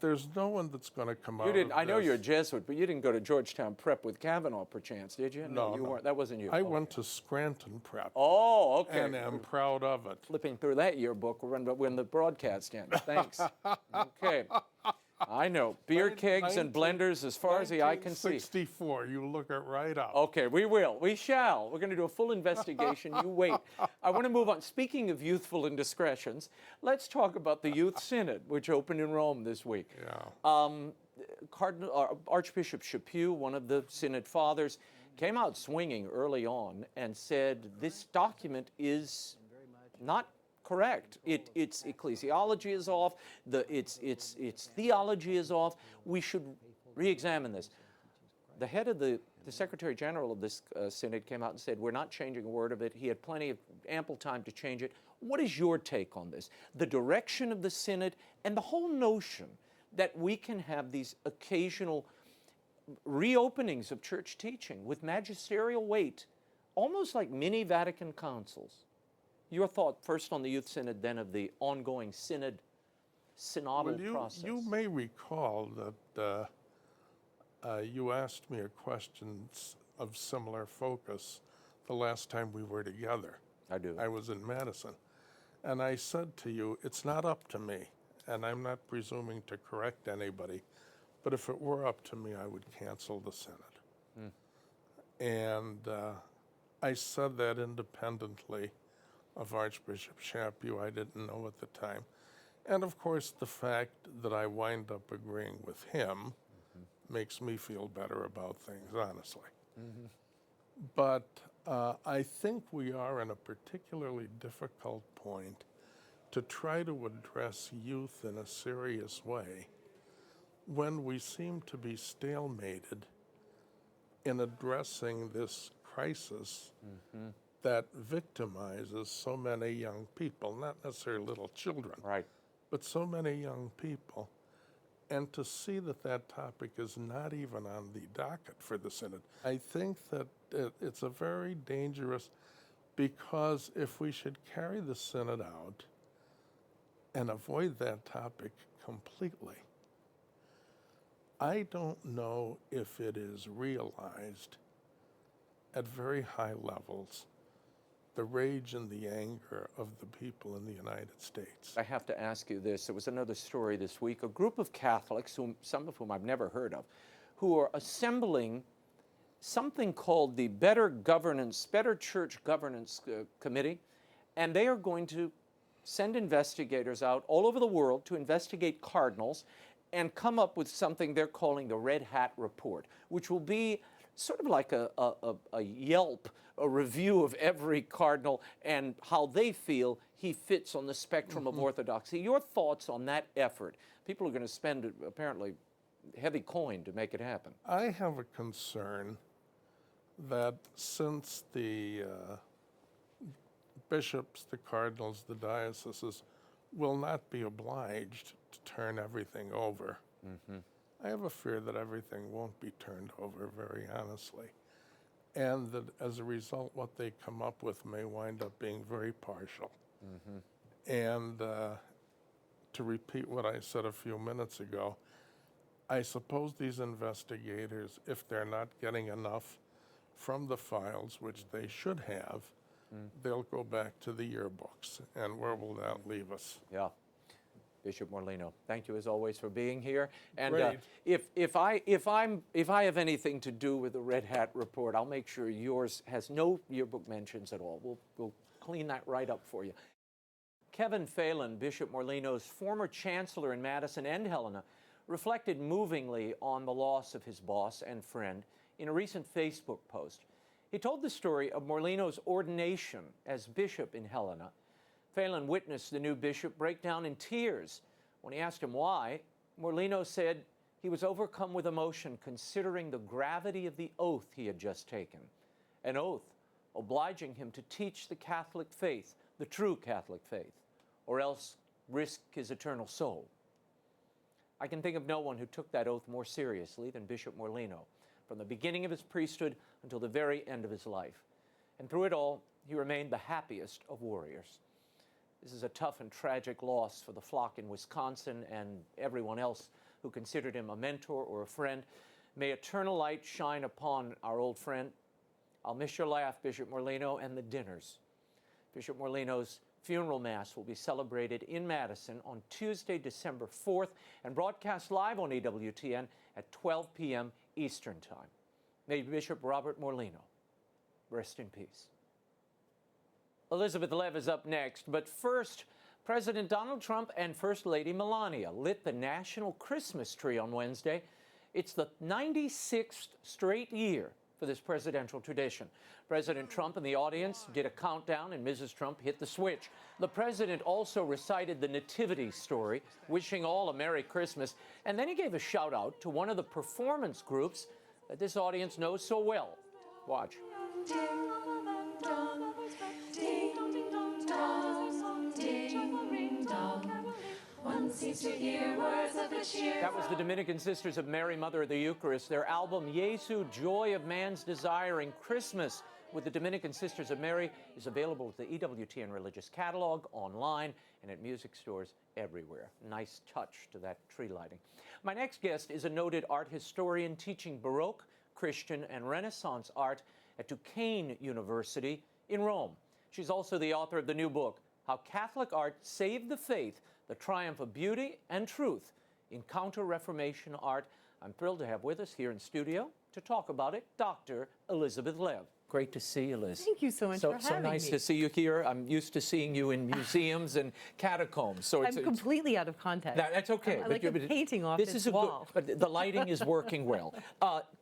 there's no one that's going to come out of I know this. you're a Jesuit, but you didn't go to Georgetown Prep with Kavanaugh, perchance, did you? No, you no. weren't. That wasn't you. I went to Scranton Prep. Oh, okay. And am proud of it. Flipping through that yearbook when the broadcast ends. Thanks. Okay. I know. Beer kegs and blenders as far as the eye can see. 1964, you look it right up. Okay, we will. We shall. We're going to do a full investigation. You wait. I want to move on. Speaking of youthful indiscretions, let's talk about the Youth Synod, which opened in Rome this week. Yeah. Archbishop Chaput, one of the Synod fathers, came out swinging early on and said this document is not correct. Its ecclesiology is off. Its theology is off. We should re-examine this. The head of the Secretary General of this synod came out and said, we're not changing a word of it. He had plenty of ample time to change it. What is your take on this? The direction of the synod and the whole notion that we can have these occasional reopenings of church teaching with magisterial weight, almost like mini Vatican councils. Your thought first on the Youth Synod, then of the ongoing synodal process. You may recall that you asked me a question of similar focus the last time we were together. I do. I was in Madison. And I said to you, it's not up to me, and I'm not presuming to correct anybody, but if it were up to me, I would cancel the synod. And I said that independently of Archbishop Chaput. I didn't know at the time. And of course, the fact that I wind up agreeing with him makes me feel better about things, honestly. But I think we are in a particularly difficult point to try to address youth in a serious way when we seem to be stalemated in addressing this crisis that victimizes so many young people, not necessarily little children, Right. but so many young people. And to see that that topic is not even on the docket for the Synod, I think that it's a very dangerous, because if we should carry the Synod out and avoid that topic completely, I don't know if it is realized at very high levels the rage and the anger of the people in the United States. I have to ask you this. There was another story this week. A group of Catholics, some of whom I've never heard of, who are assembling something called the Better Church Governance Committee, and they are going to send investigators out all over the world to investigate cardinals and come up with something they're calling the Red Hat Report, which will be sort of like a Yelp, a review of every cardinal and how they feel he fits on the spectrum of orthodoxy. Your thoughts on that effort? People are going to spend, apparently, heavy coin to make it happen. I have a concern that since the bishops, the cardinals, the dioceses will not be obliged to turn everything over, I have a fear that everything won't be turned over, very honestly. And that as a result, what they come up with may wind up being very partial. And to repeat what I said a few minutes ago, I suppose these investigators, if they're not getting enough from the files, which they should have, they'll go back to the yearbooks. And where will that leave us? Yeah. Bishop Morlino, thank you as always for being here. And Great. if I have anything to do with the Red Hat Report, I'll make sure yours has no yearbook mentions at all. We'll clean that right up for you. Kevin Phelan, Bishop Morlino's former chancellor in Madison and Helena, reflected movingly on the loss of his boss and friend in a recent Facebook post. He told the story of Morlino's ordination as bishop in Helena. Phelan witnessed the new bishop break down in tears. When he asked him why, Morlino said he was overcome with emotion considering the gravity of the oath he had just taken, an oath obliging him to teach the Catholic faith, the true Catholic faith, or else risk his eternal soul. I can think of no one who took that oath more seriously than Bishop Morlino, from the beginning of his priesthood until the very end of his life. And through it all, he remained the happiest of warriors. This is a tough and tragic loss for the flock in Wisconsin and everyone else who considered him a mentor or a friend. May eternal light shine upon our old friend. I'll miss your laugh, Bishop Morlino, and the dinners. Bishop Morlino's funeral mass will be celebrated in Madison on Tuesday, December 4th, and broadcast live on EWTN at 12 p.m. Eastern Time. May Bishop Robert Morlino rest in peace. Elizabeth Lev is up next, but first, President Donald Trump and First Lady Melania lit the national Christmas tree on Wednesday. It's the 96th straight year for this presidential tradition. President Trump and the audience did a countdown, and Mrs. Trump hit the switch. The president also recited the Nativity story, wishing all a Merry Christmas, and then he gave a shout-out to one of the performance groups that this audience knows so well. Watch. That was the Dominican Sisters of Mary, Mother of the Eucharist. Their album, Jesu, Joy of Man's Desiring Christmas with the Dominican Sisters of Mary is available at the EWTN Religious Catalog, online, and at music stores everywhere. Nice touch to that tree lighting. My next guest is a noted art historian teaching Baroque, Christian, and Renaissance art at Duquesne University in Rome. She's also the author of the new book, How Catholic Art Saved the Faith, The Triumph of Beauty and Truth in Counter-Reformation Art. I'm thrilled to have with us here in studio to talk about it, Dr. Elizabeth Lev. Great to see you, Liz. Thank you so much for So having nice me. to see you here. I'm used to seeing you in museums and catacombs. So I'm completely out of context. that's okay. I'm like a painting off this its is wall. but the lighting is working well.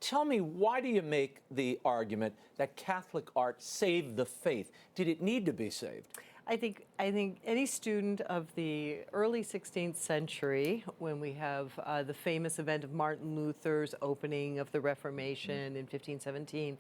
Tell me, why do you make the argument that Catholic art saved the faith? Did it need to be saved? I think any student of the early 16th century, when we have the famous event of Martin Luther's opening of the Reformation in 1517,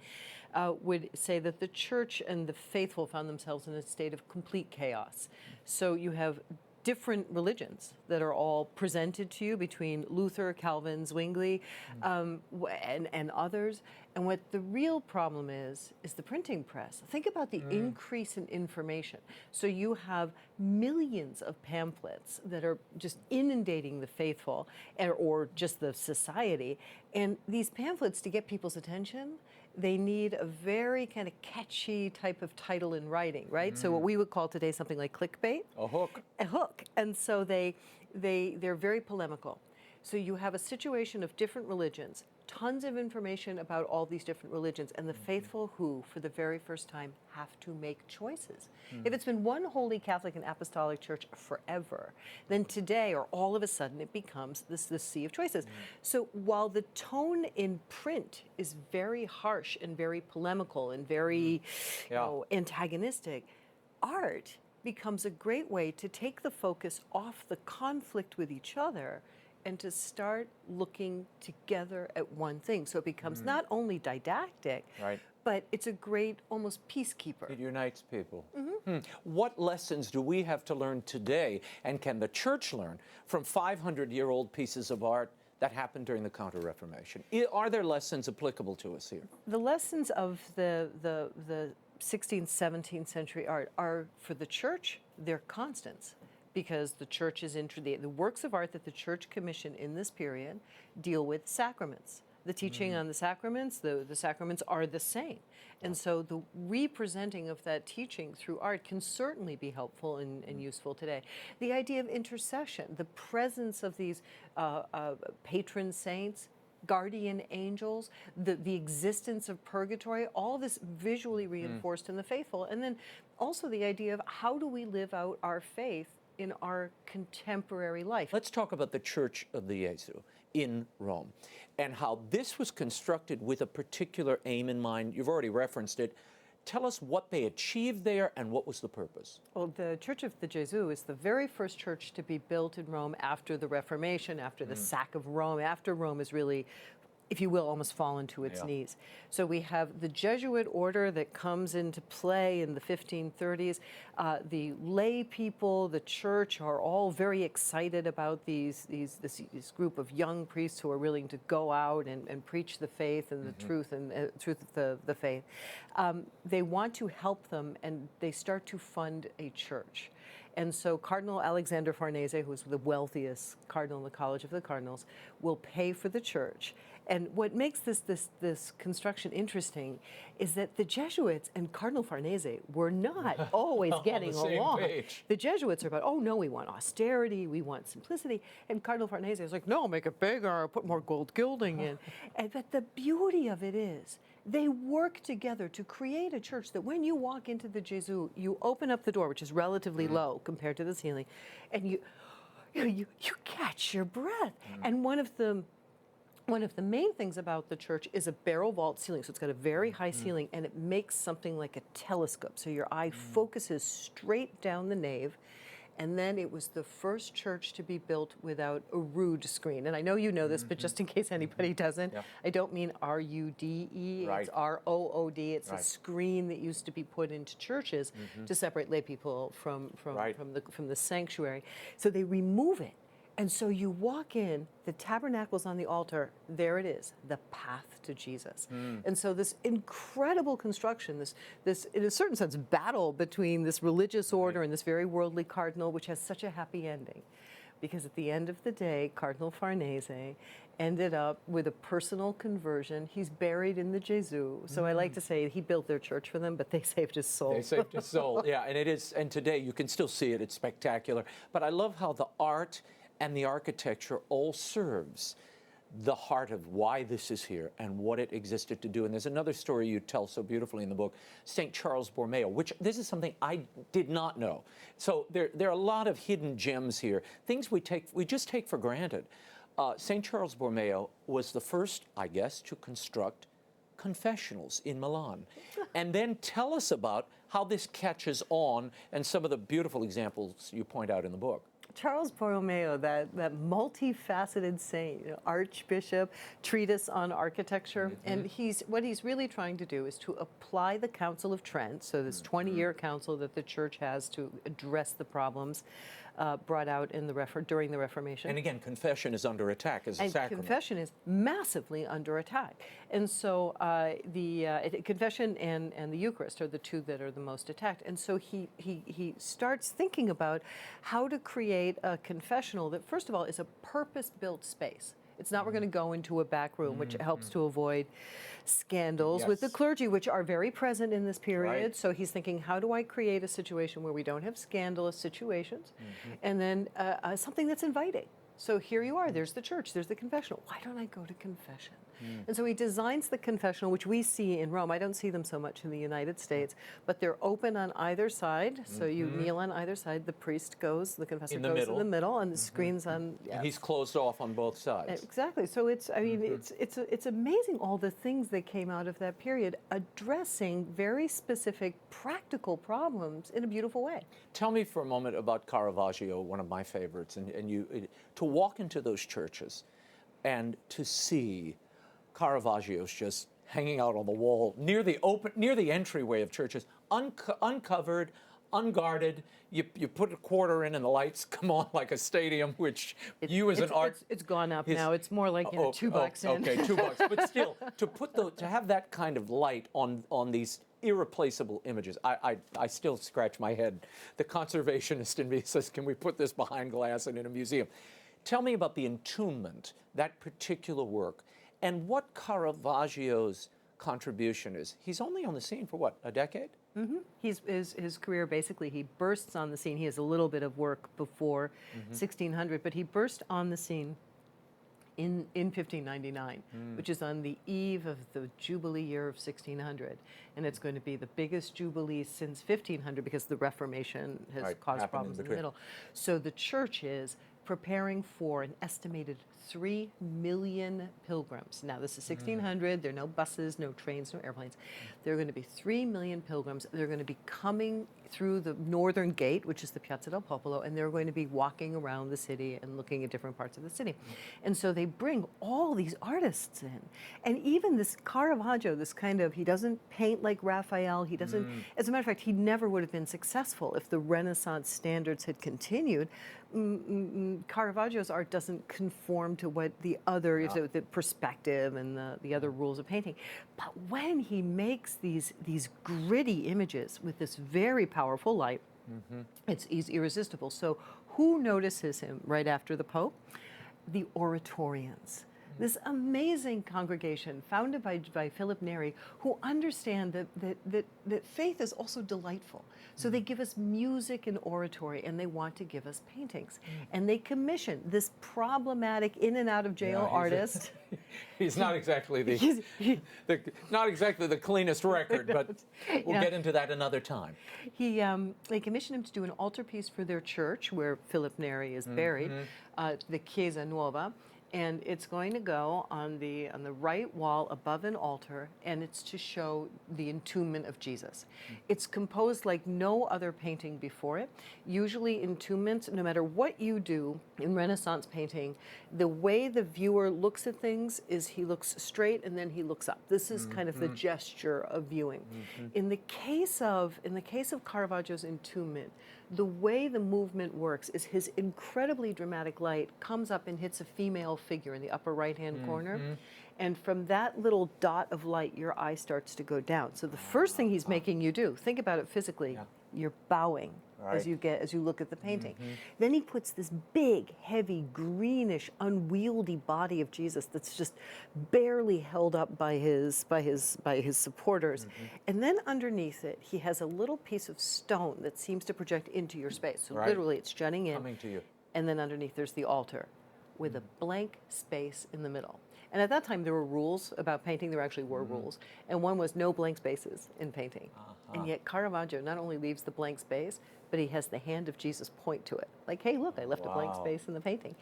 would say that the church and the faithful found themselves in a state of complete chaos. So you have different religions that are all presented to you between Luther, Calvin, Zwingli, and others. And what the real problem is the printing press. Think about the increase in information. So you have millions of pamphlets that are just inundating the faithful or just the society. And these pamphlets, to get people's attention, they need a very kind of catchy type of title in writing, right? So what we would call today something like clickbait. A hook. A hook. And so they're very polemical. So you have a situation of different religions, tons of information about all these different religions, and the faithful who, for the very first time, have to make choices. If it's been one holy Catholic and Apostolic Church forever, then today, or all of a sudden, it becomes this sea of choices. So while the tone in print is very harsh and very polemical and very antagonistic, art becomes a great way to take the focus off the conflict with each other and to start looking together at one thing. So it becomes not only didactic, but it's a great almost peacekeeper. It unites people. What lessons do we have to learn today, and can the church learn from 500-year-old pieces of art that happened during the Counter-Reformation? Are there lessons applicable to us here? The lessons of the 16th, 17th century art are, for the church, they're constants. Because the church is the works of art that the church commissioned in this period deal with sacraments. The teaching on the sacraments are the same. And so the representing of that teaching through art can certainly be helpful and useful today. The idea of intercession, the presence of these patron saints, guardian angels, the existence of purgatory, all this visually reinforced in the faithful. And then also the idea of how do we live out our faith in our contemporary life. Let's talk about the Church of the Gesù in Rome and how this was constructed with a particular aim in mind. You've already referenced it. Tell us what they achieved there and what was the purpose. Well, the Church of the Gesù is the very first church to be built in Rome after the Reformation, after the sack of Rome, after Rome is really, if you will, almost fallen to its knees. So we have the Jesuit order that comes into play in the 1530s. The lay people, the church, are all very excited about this group of young priests who are willing to go out and preach the faith and the truth and truth of the faith. They want to help them, and they start to fund a church. And so Cardinal Alexander Farnese, who was the wealthiest cardinal in the College of the Cardinals, will pay for the church. And what makes this construction interesting is that the Jesuits and Cardinal Farnese were not always getting along. Page. The Jesuits are about, oh no, we want austerity, we want simplicity. And Cardinal Farnese is like, no, make it bigger, put more gold gilding in. But the beauty of it is, they work together to create a church that when you walk into the Gesù, you open up the door, which is relatively low compared to the ceiling, and you catch your breath. And one of the main things about the church is a barrel vault ceiling. So it's got a very high ceiling, and it makes something like a telescope. So your eye focuses straight down the nave. And then it was the first church to be built without a rood screen. And I know you know this, but just in case anybody doesn't, I don't mean R-U-D-E, it's R-O-O-D. It's a screen that used to be put into churches to separate lay people from the sanctuary. So they remove it. And so you walk in, the tabernacle's on the altar, there it is, the path to Jesus. And so this incredible construction, this in a certain sense, battle between this religious order and this very worldly cardinal, which has such a happy ending. Because at the end of the day, Cardinal Farnese ended up with a personal conversion. He's buried in the Gesù. So I like to say he built their church for them, but they saved his soul. They saved his soul, yeah, and it is, and today you can still see it, it's spectacular. But I love how the art and the architecture all serves the heart of why this is here and what it existed to do. And there's another story you tell so beautifully in the book, St. Charles Borromeo, which this is something I did not know. So there are a lot of hidden gems here, things we just take for granted. St. Charles Borromeo was the first, I guess, to construct confessionals in Milan. And then tell us about how this catches on and some of the beautiful examples you point out in the book. Charles Borromeo, that multifaceted saint, archbishop, treatise on architecture, and what he's really trying to do is to apply the Council of Trent, so this 20-year council that the church has to address the problems brought out in during the Reformation. And again, confession is under attack as a sacrament. Confession is massively under attack. And so confession and the Eucharist are the two that are the most attacked. And so he starts thinking about how to create a confessional that, first of all, is a purpose-built space. It's not we're going to go into a back room, which helps to avoid scandals with the clergy, which are very present in this period. Right. So he's thinking, how do I create a situation where we don't have scandalous situations? And then something that's inviting. So here you are, there's the church, there's the confessional. Why don't I go to confession? And so he designs the confessional, which we see in Rome. I don't see them so much in the United States, but they're open on either side. So you kneel on either side. The priest goes, the confessor goes in the middle, and the screen's on. Yes. And he's closed off on both sides. Exactly. So it's, I mean, it's amazing all the things that came out of that period, addressing very specific practical problems in a beautiful way. Tell me for a moment about Caravaggio, one of my favorites, and to walk into those churches and to see Caravaggios just hanging out on the wall near the entryway of churches, uncovered, unguarded. You put a quarter in and the lights come on like a stadium, which it's gone up now. It's more like $2 in. Okay, $2. But still, to have that kind of light on these irreplaceable images, I still scratch my head. The conservationist in me says, can we put this behind glass and in a museum? Tell me about the entombment, that particular work, and what Caravaggio's contribution is. He's only on the scene for what, a decade? His career, basically, he bursts on the scene. He has a little bit of work before 1600, but he burst on the scene in 1599, which is on the eve of the Jubilee year of 1600. And it's going to be the biggest Jubilee since 1500 because the Reformation has caused problems in the middle. So the church is preparing for an estimated 3 million pilgrims. Now, this is 1600. There are no buses, no trains, no airplanes. There are going to be 3 million pilgrims. They're going to be coming through the northern gate, which is the Piazza del Popolo, and they're going to be walking around the city and looking at different parts of the city. And so they bring all these artists in. And even this Caravaggio, this kind of, he doesn't paint like Raphael. He doesn't, as a matter of fact, he never would have been successful if the Renaissance standards had continued. Caravaggio's art doesn't conform to what the other, the perspective and the other rules of painting. But when he makes these gritty images with this very powerful light, it's irresistible. So who notices him right after the Pope? The Oratorians. This amazing congregation founded by Philip Neri, who understand that faith is also delightful. So they give us music and oratory, and they want to give us paintings. And they commission this problematic in and out of jail artist. He's not exactly not exactly the cleanest record, but we'll get into that another time. They commissioned him to do an altarpiece for their church, where Philip Neri is buried, the Chiesa Nuova. And it's going to go on the right wall above an altar, and it's to show the entombment of Jesus. It's composed like no other painting before it. Usually entombments, no matter what you do in Renaissance painting, the way the viewer looks at things is he looks straight and then he looks up. This is kind of the gesture of viewing. In the case of Caravaggio's entombment, the way the movement works is his incredibly dramatic light comes up and hits a female figure in the upper right-hand corner. And from that little dot of light, your eye starts to go down. So the first thing he's making you do, think about it physically, you're bowing as you look at the painting. Then he puts this big, heavy, greenish, unwieldy body of Jesus that's just barely held up by his supporters. And then underneath it, he has a little piece of stone that seems to project into your space. So literally, it's jutting in. Coming to you. And then underneath, there's the altar, with a blank space in the middle. And at that time, there were rules about painting. There actually were rules. And one was no blank spaces in painting. And yet Caravaggio not only leaves the blank space, but he has the hand of Jesus point to it. Like, hey, look, I left a blank space in the painting.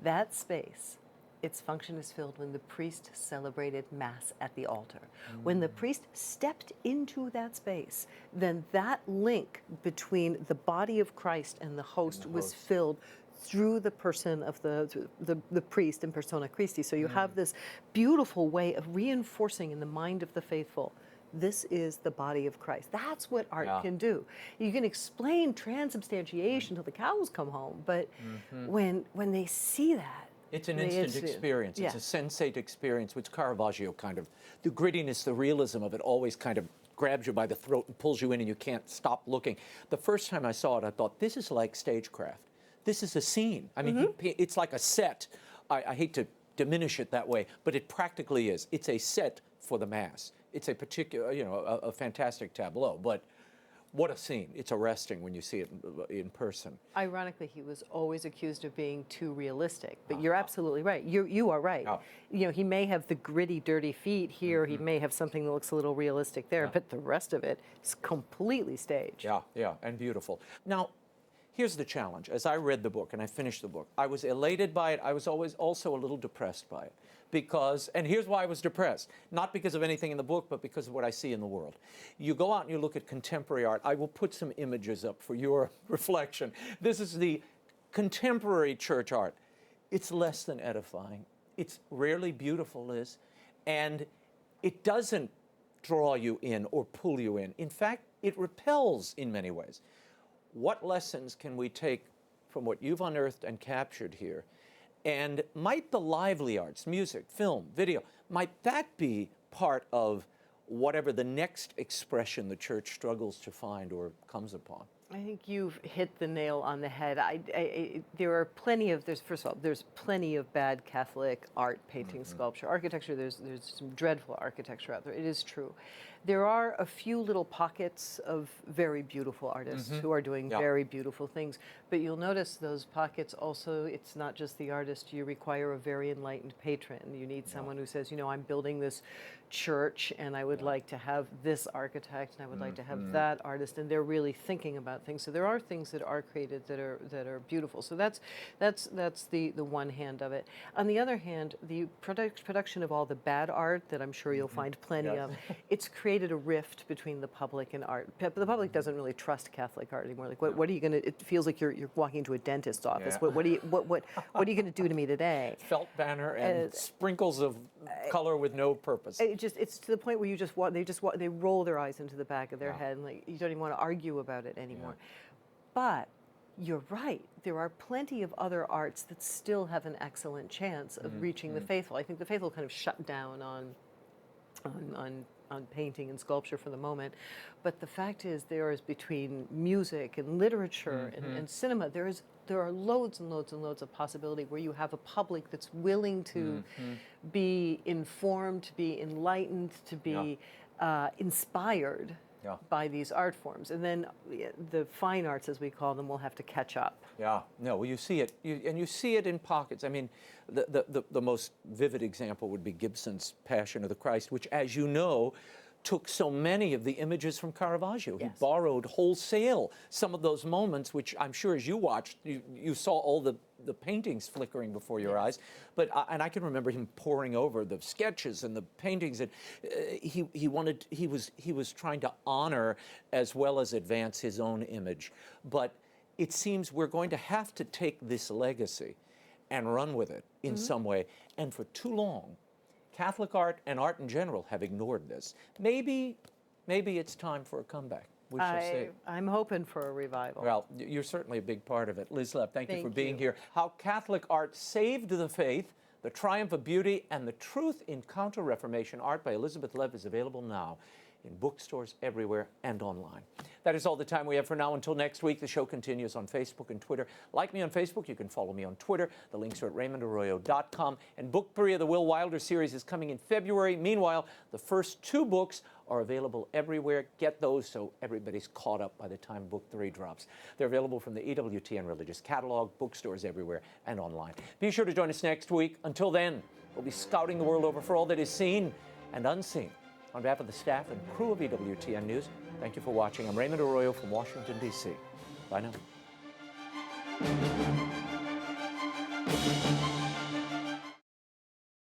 That space, its function is filled when the priest celebrated Mass at the altar. When the priest stepped into that space, then that link between the body of Christ and the host was filled through the person of the priest in persona Christi. So you have this beautiful way of reinforcing in the mind of the faithful, this is the body of Christ. That's what art can do. You can explain transubstantiation till the cows come home, but when they see that, it's an instant experience. Yeah. It's a sensate experience, which Caravaggio kind of, the grittiness, the realism of it always kind of grabs you by the throat and pulls you in and you can't stop looking. The first time I saw it, I thought, this is like stagecraft. This is a scene. I mean, it's like a set. I hate to diminish it that way, but it practically is. It's a set for the Mass. It's a particular, you know, a fantastic tableau, but what a scene. It's arresting when you see it in person. Ironically, he was always accused of being too realistic, but you're absolutely right. You are right. You know, he may have the gritty, dirty feet here. He may have something that looks a little realistic there, but the rest of it is completely staged. Yeah, and beautiful. Now, here's the challenge. As I read the book and I finished the book, I was elated by it. I was always also a little depressed by it. Because, and here's why I was depressed, not because of anything in the book, but because of what I see in the world. You go out and you look at contemporary art. I will put some images up for your reflection. This is the contemporary church art. It's less than edifying. It's rarely beautiful, Liz, and it doesn't draw you in or pull you in. In fact, it repels in many ways. What lessons can we take from what you've unearthed and captured here? And might the lively arts, music, film, video, might that be part of whatever the next expression the church struggles to find or comes upon? I think you've hit the nail on the head. There are plenty of, first of all, there's plenty of bad Catholic art, painting, sculpture, architecture. There's some dreadful architecture out there. It is true. There are a few little pockets of very beautiful artists who are doing very beautiful things. But you'll notice those pockets also, it's not just the artist. You require a very enlightened patron. You need someone who says, you know, I'm building this church and I would like to have this architect and I would like to have that artist, and they're really thinking about things. So there are things that are created that are beautiful. So that's the one hand of it. On the other hand, the production of all the bad art that I'm sure you'll find plenty of, it's created a rift between the public and art. The public doesn't really trust Catholic art anymore. Like, what are you going to? It feels like you're walking into a dentist's office. What are you going to do to me today? Felt banner and sprinkles of color with no purpose. It's to the point where they roll their eyes into the back of their head, and like you don't even want to argue about it anymore. But you're right. There are plenty of other arts that still have an excellent chance of reaching the faithful. I think the faithful kind of shut down on painting and sculpture for the moment. But the fact is, there is, between music and literature and cinema, there are loads and loads and loads of possibility where you have a public that's willing to be informed, to be enlightened, to be inspired by these art forms. And then the fine arts, as we call them, will have to catch up. Yeah, no, well, you see it, and you see it in pockets. I mean, the most vivid example would be Gibson's Passion of the Christ, which, as you know, took so many of the images from Caravaggio. He borrowed wholesale some of those moments, which I'm sure as you watched, you saw all the paintings flickering before your eyes. But and I can remember him poring over the sketches and the paintings, and he was trying to honor as well as advance his own image. But it seems we're going to have to take this legacy and run with it in some way. And for too long, Catholic art and art in general have ignored this. Maybe it's time for a comeback. We shall see. I'm hoping for a revival. Well, you're certainly a big part of it. Liz Lev, thank you for being here. How Catholic Art Saved the Faith, The Triumph of Beauty, and the Truth in Counter-Reformation Art by Elizabeth Lev is available now in bookstores everywhere and online. That is all the time we have for now. Until next week, the show continues on Facebook and Twitter. Like me on Facebook, you can follow me on Twitter. The links are at RaymondArroyo.com. And book 3 of the Will Wilder series is coming in February. Meanwhile, the first 2 books are available everywhere. Get those so everybody's caught up by the time book 3 drops. They're available from the EWTN Religious Catalog, bookstores everywhere, and online. Be sure to join us next week. Until then, we'll be scouting the world over for all that is seen and unseen. On behalf of the staff and crew of EWTN News, thank you for watching. I'm Raymond Arroyo from Washington, D.C. Bye now.